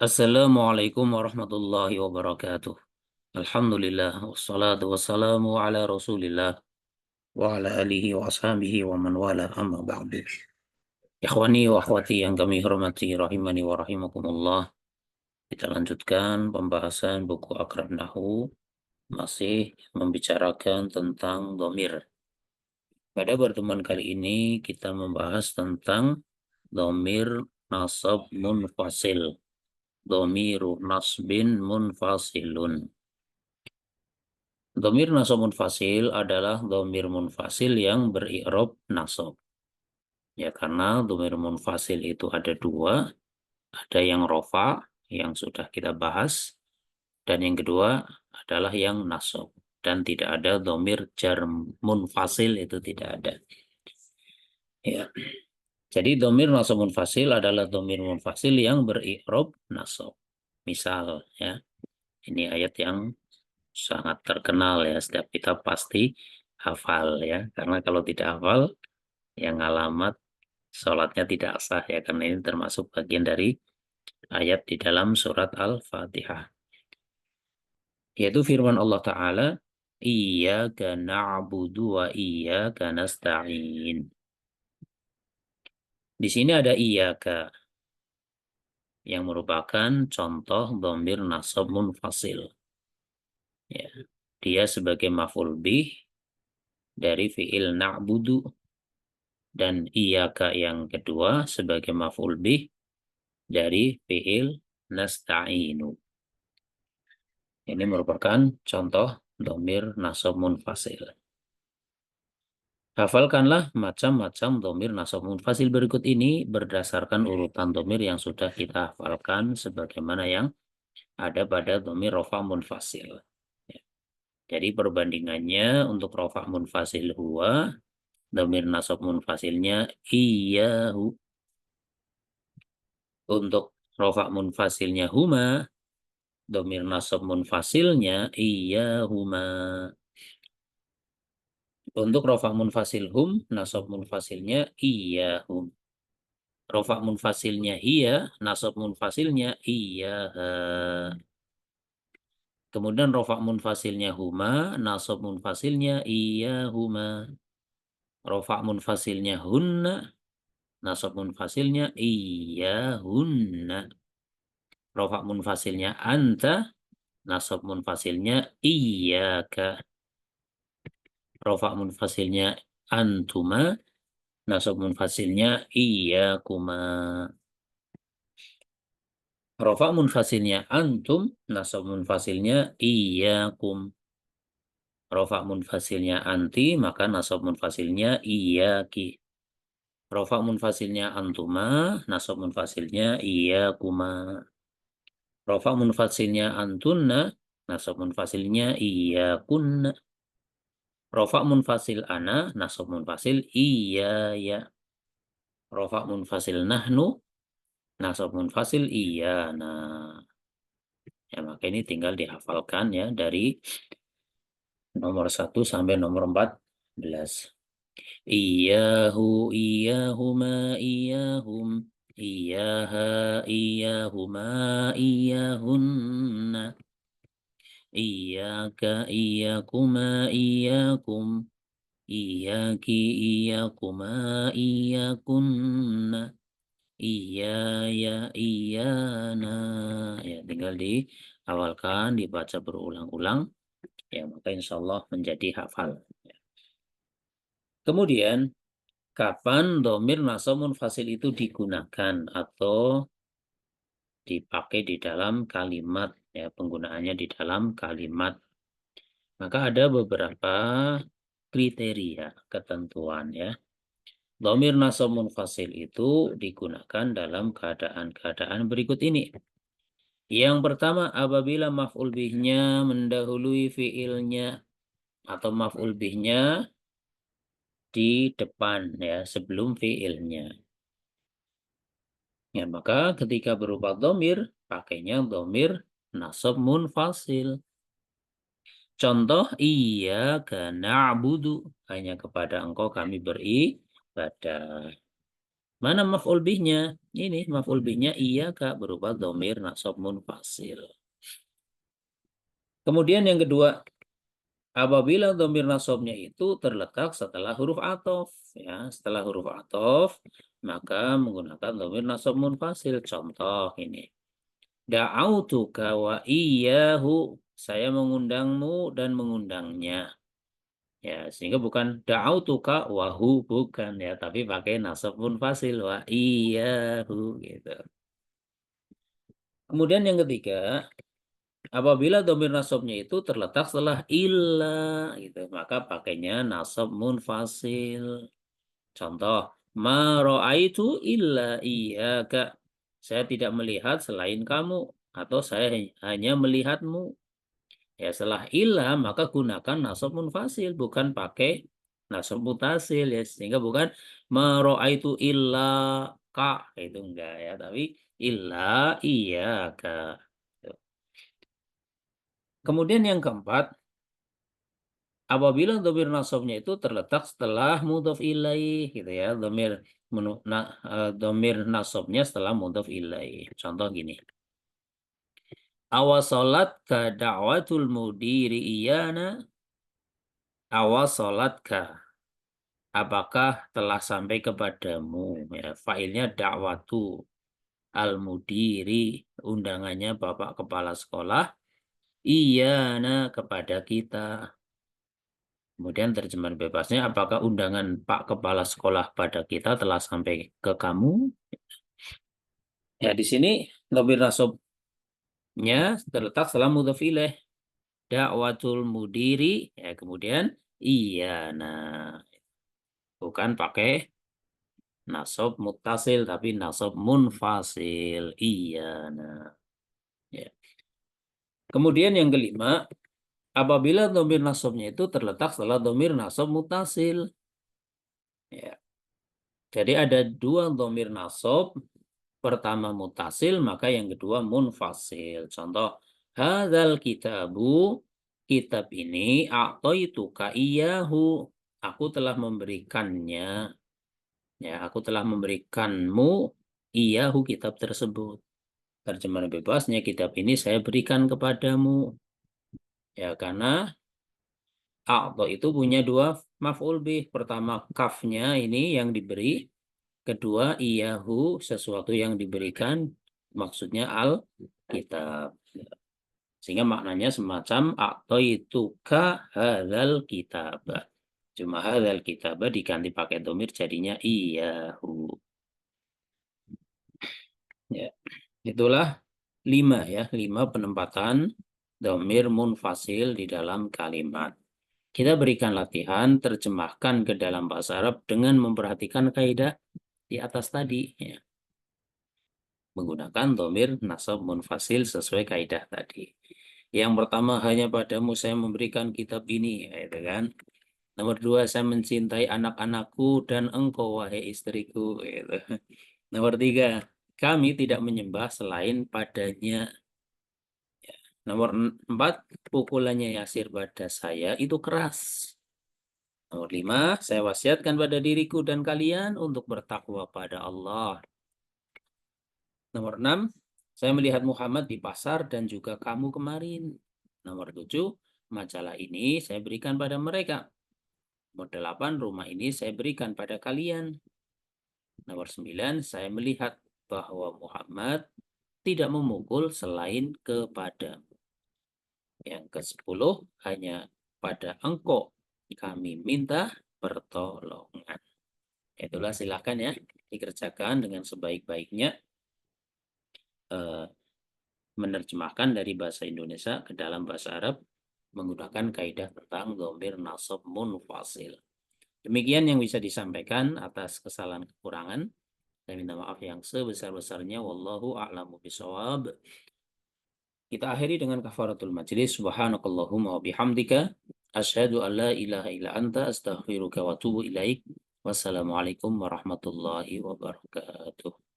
Assalamualaikum warahmatullahi wabarakatuh. Alhamdulillah, wassalatu wassalamu ala rasulillah wa ala alihi wa ashabihi wa man wala amma ba'du. Ikhwani wa akhwati yang kami hormati rahimani wa rahimakumullah. Kita lanjutkan pembahasan buku Aqrab Nahu, masih membicarakan tentang dhamir. Pada pertemuan kali ini kita membahas tentang dhamir nasab munfasil. Dhamiru nasbin munfasilun. Dhamir nasab munfasil adalah dhamir munfasil yang beri'rab nasab. Ya, karena dhamir munfasil itu ada dua. Ada yang rofa, yang sudah kita bahas. Dan yang kedua adalah yang nasab. Dan tidak ada dhamir jar munfasil, itu tidak ada. Ya. Jadi dhamir nasab munfasil adalah dhamir munfasil yang beri'rab nasab. Misal, ya, ini ayat yang sangat terkenal ya, setiap kita pasti hafal ya, karena kalau tidak hafal yang alamat sholatnya tidak sah ya, karena ini termasuk bagian dari ayat di dalam surat Al-Fatihah, yaitu firman Allah Ta'ala, Iyyaka na'budu wa iyyaka nasta'in. Di sini ada iyyaka yang merupakan contoh dhamir nasab munfasil ya. Dia sebagai maf'ul bih dari fi'il na'budu, dan iyyaka yang kedua sebagai maf'ul bih dari fi'il nasta'inu. Ini merupakan contoh dhamir nasab munfasil. Hafalkanlah macam-macam dhamir nasab munfasil berikut ini berdasarkan urutan dhamir yang sudah kita hafalkan sebagaimana yang ada pada dhamir rofa munfasil. Ya. Jadi perbandingannya untuk rofa munfasil huwa, dhamir nasab munfasilnya iyyahu. Untuk rofa munfasilnya huma, dhamir nasab munfasilnya iyyahuma. Untuk rofa munfasil hum, nasab munfasilnya iyyahum. Rofa munfasilnya hiya, nasab munfasilnya iyyaha. Kemudian rofa munfasilnya huma, nasab munfasilnya iyyahuma. Rofa munfasilnya hunna, nasab munfasilnya iyyahunna. Rofa munfasilnya anta, nasab munfasilnya iyyaka. Rofa munfasilnya antuma, nasab munfasilnya iyyakuma. Rofa munfasilnya antum, nasab munfasilnya iyyakum. Rofa munfasilnya anti, maka nasab munfasilnya iyyaki. Rofa munfasilnya antuma, nasab munfasilnya iyyakuma. Rofa munfasilnya antunna, nasab munfasilnya iyyakunna. Rofa munfasil ana, nasab munfasil iyaya. Rofa munfasil nahnu, nasab munfasil iyana. Ya, maka ini tinggal dihafalkan ya dari nomor 1 sampai nomor 14. Iyyahu, iyyahuma, iyyahum, iyyaha, iyyahuma, iyyahunna. Iyyaka, iyyakuma, iyyakum, iyyaki, iyyakuma, iyyakunna. Iyaya, iyana. Ya, tinggal diawalkan, dibaca berulang-ulang. Ya, maka insya Allah menjadi hafal. Kemudian, kapan dhamir nasab munfasil itu digunakan atau dipakai di dalam kalimat, ya, penggunaannya di dalam kalimat. Maka ada beberapa kriteria, ketentuan ya. Dhamir nasab munfasil itu digunakan dalam keadaan-keadaan berikut ini. Yang pertama, apabila maf'ul bihnya mendahului fi'ilnya atau maf'ul bihnya di depan ya, sebelum fi'ilnya. Ya, maka ketika berupa dhamir, pakainya dhamir nasab munfasil. Contoh, iyyaka na'budu, hanya kepada engkau kami beribadah. Mana maf'ul bihnya? Ini maf'ul bihnya iyyaka berupa dhamir nasab munfasil. Kemudian yang kedua, apabila dhamir nasabnya itu terletak setelah huruf athof, ya, setelah huruf athof, maka menggunakan dhamir nasab munfasil. Contoh ini. Da'autuka wa iyyahu. Saya mengundangmu dan mengundangnya. Ya, sehingga bukan da'autuka wahu, bukan ya, tapi pakai nasab munfasil wa iyyahu gitu. Kemudian yang ketiga, apabila dhamir nasabnya itu terletak setelah illa gitu, maka pakainya nasab munfasil. Contoh, ma ra'aitu illa iyyaka. Saya tidak melihat selain kamu atau saya hanya melihatmu. Ya, setelah illa maka gunakan nasab munfasil, bukan pakai nasab mutasil ya, sehingga bukan ma ra'aitu illa ka, itu enggak ya, tapi illa iyyaka. Kemudian yang keempat, apabila dhamir nasabnya itu terletak setelah mudhof ilaih gitu ya, dhamir nasabnya setelah mudhof ilaih. Contoh gini. Awasolat ka da'watul mudiri iyana. Awasolat ka. Apakah telah sampai kepadamu ya, failnya da'watu al-mudiri, undangannya Bapak Kepala Sekolah, iyana kepada kita. Kemudian terjemahan bebasnya, apakah undangan Pak Kepala Sekolah pada kita telah sampai ke kamu? Ya, di sini dhamir nasabnya terletak setelah mudhof ilaih. Da'watul mudiri, ya kemudian iyana. Bukan pakai nasab muttasil, tapi nasab munfasil. Iyana. Ya. Kemudian yang kelima, apabila dhamir nasabnya itu terletak setelah dhamir nasab muttasil. Ya. Jadi ada dua dhamir nasab, pertama mutasil, maka yang kedua munfasil. Contoh, hadzal kitabu, kitab ini, a'taituka iyyahu, aku telah memberikannya, ya, aku telah memberikanmu iyyahu, kitab tersebut. Terjemahan bebasnya, kitab ini saya berikan kepadamu. Ya, karena a'ta itu punya dua maf'ul bih. Pertama, kafnya ini yang diberi. Kedua, iyahu, sesuatu yang diberikan, maksudnya al-kitab. Sehingga maknanya semacam a'taituka hadzal kitab. Cuma hadzal kitab diganti pakai domir jadinya iyahu. Ya, itulah 5 ya, 5 penempatan domir munfasil di dalam kalimat. Kita berikan latihan, terjemahkan ke dalam bahasa Arab dengan memperhatikan kaidah di atas tadi. Ya. Menggunakan domir nasab munfasil sesuai kaidah tadi. Yang pertama, hanya padamu saya memberikan kitab ini, gitu kan. Nomor 2, saya mencintai anak-anakku dan engkau wahai istriku, gitu. Nomor 3, kami tidak menyembah selain padanya. Nomor 4, pukulannya Yasir pada saya itu keras. Nomor 5, saya wasiatkan pada diriku dan kalian untuk bertakwa pada Allah. Nomor 6, saya melihat Muhammad di pasar dan juga kamu kemarin. Nomor 7, majalah ini saya berikan pada mereka. Nomor 8, rumah ini saya berikan pada kalian. Nomor 9, saya melihat bahwa Muhammad tidak memukul selain kepadamu. Yang ke-10, hanya pada engkau kami minta pertolongan. Itulah, silakan ya dikerjakan dengan sebaik-baiknya. Menerjemahkan dari bahasa Indonesia ke dalam bahasa Arab menggunakan kaidah tentang dhamir nasab munfasil. Demikian yang bisa disampaikan. Atas kesalahan kekurangan, saya minta maaf yang sebesar-besarnya. Wallahu a'lamu bishawab. Kita akhiri dengan kafaratul majlis. Subhanakallahumma wa bihamdika asyhadu an la ilaha illa anta astaghfiruka wa atubu ilaik. Wassalamualaikum warahmatullahi wabarakatuh.